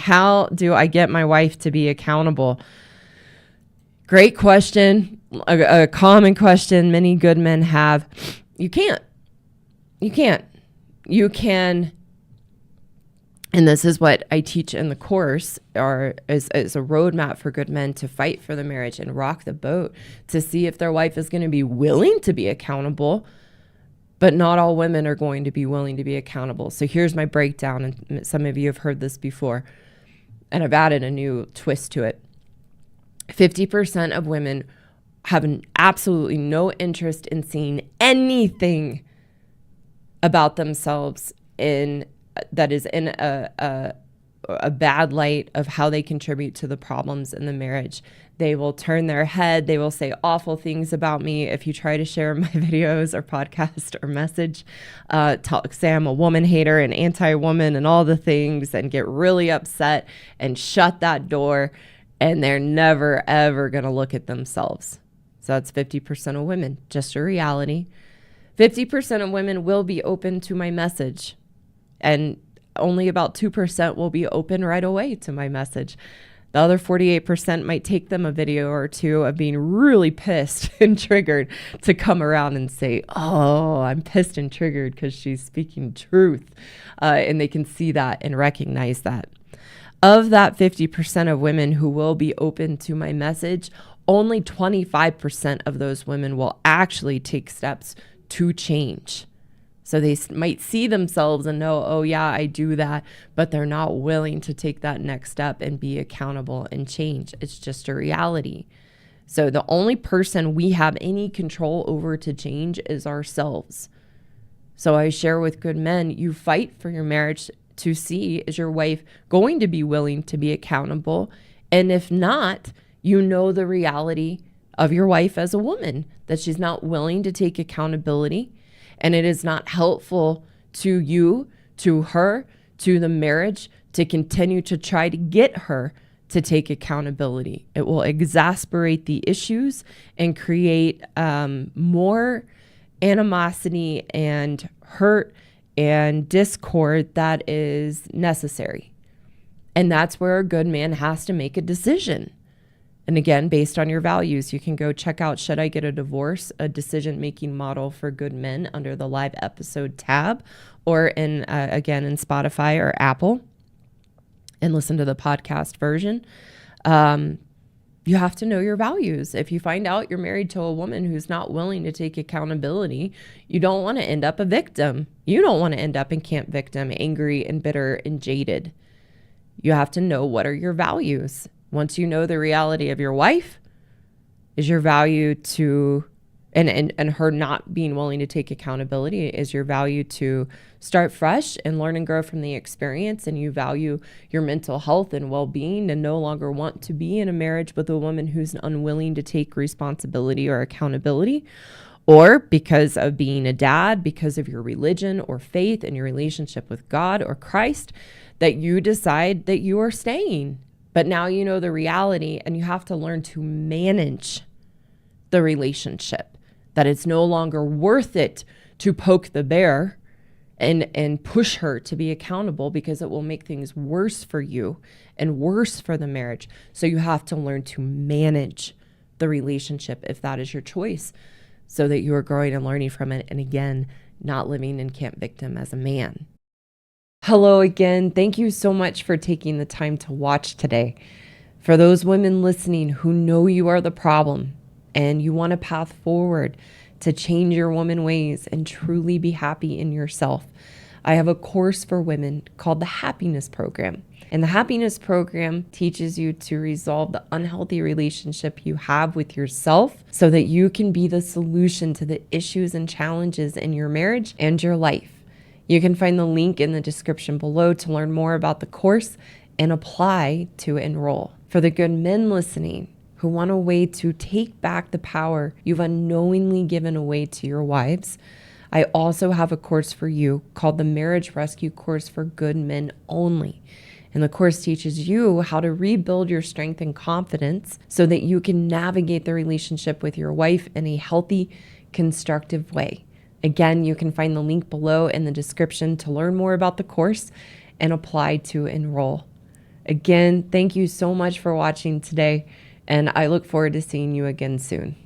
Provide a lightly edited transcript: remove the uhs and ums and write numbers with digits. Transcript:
How do I get my wife to be accountable? Great question. A common question many good men have. You can't. You can't. You can. And this is what I teach in the course, or is a roadmap for good men to fight for the marriage and rock the boat to see if their wife is going to be willing to be accountable. But not all women are going to be willing to be accountable. So here's my breakdown. And some of you have heard this before, and I've added a new twist to it. 50% of women have absolutely no interest in seeing anything about themselves that is in a bad light of how they contribute to the problems in the marriage. They will turn their head. They will say awful things about me if you try to share my videos or podcast or message. Say I'm a woman hater and anti-woman and all the things, and get really upset and shut that door. And they're never, ever going to look at themselves. So that's 50% of women, just a reality. 50% of women will be open to my message, and only about 2% will be open right away to my message. The other 48% might take them a video or two of being really pissed and triggered to come around and say, oh, I'm pissed and triggered because she's speaking truth. And they can see that and recognize that. Of that 50% of women who will be open to my message, only 25% of those women will actually take steps to change. So they might see themselves and know, oh yeah, I do that, but they're not willing to take that next step and be accountable and change. It's just a reality. So the only person we have any control over to change is ourselves. So I share with good men, you fight for your marriage to see, is your wife going to be willing to be accountable? And if not, you know the reality of your wife as a woman, that she's not willing to take accountability. And it is not helpful to you, to her, to the marriage, to continue to try to get her to take accountability. It will exasperate the issues and create more animosity and hurt and discord that is necessary. And that's where a good man has to make a decision. And again, based on your values, you can go check out Should I Get a Divorce? A decision-making model for good men under the live episode tab, or in Spotify or Apple, and listen to the podcast version. You have to know your values. If you find out you're married to a woman who's not willing to take accountability, you don't want to end up a victim. You don't want to end up in camp victim, angry and bitter and jaded. You have to know what are your values. Once you know the reality of your wife, is your value to, and her not being willing to take accountability, is your value to start fresh and learn and grow from the experience, and you value your mental health and well-being and no longer want to be in a marriage with a woman who's unwilling to take responsibility or accountability, or because of being a dad, because of your religion or faith and your relationship with God or Christ, that you decide that you are staying. But now you know the reality, and you have to learn to manage the relationship, that it's no longer worth it to poke the bear and push her to be accountable, because it will make things worse for you and worse for the marriage. So you have to learn to manage the relationship if that is your choice, so that you are growing and learning from it. And again, not living in camp victim as a man. Hello again. Thank you so much for taking the time to watch today. For those women listening who know you are the problem and you want a path forward to change your woman ways and truly be happy in yourself, I have a course for women called the Happiness Program. And the Happiness Program teaches you to resolve the unhealthy relationship you have with yourself so that you can be the solution to the issues and challenges in your marriage and your life. You can find the link in the description below to learn more about the course and apply to enroll. For the good men listening who want a way to take back the power you've unknowingly given away to your wives, I also have a course for you called the Marriage Rescue Course for Good Men Only. And the course teaches you how to rebuild your strength and confidence so that you can navigate the relationship with your wife in a healthy, constructive way. Again, you can find the link below in the description to learn more about the course and apply to enroll. Again, thank you so much for watching today, and I look forward to seeing you again soon.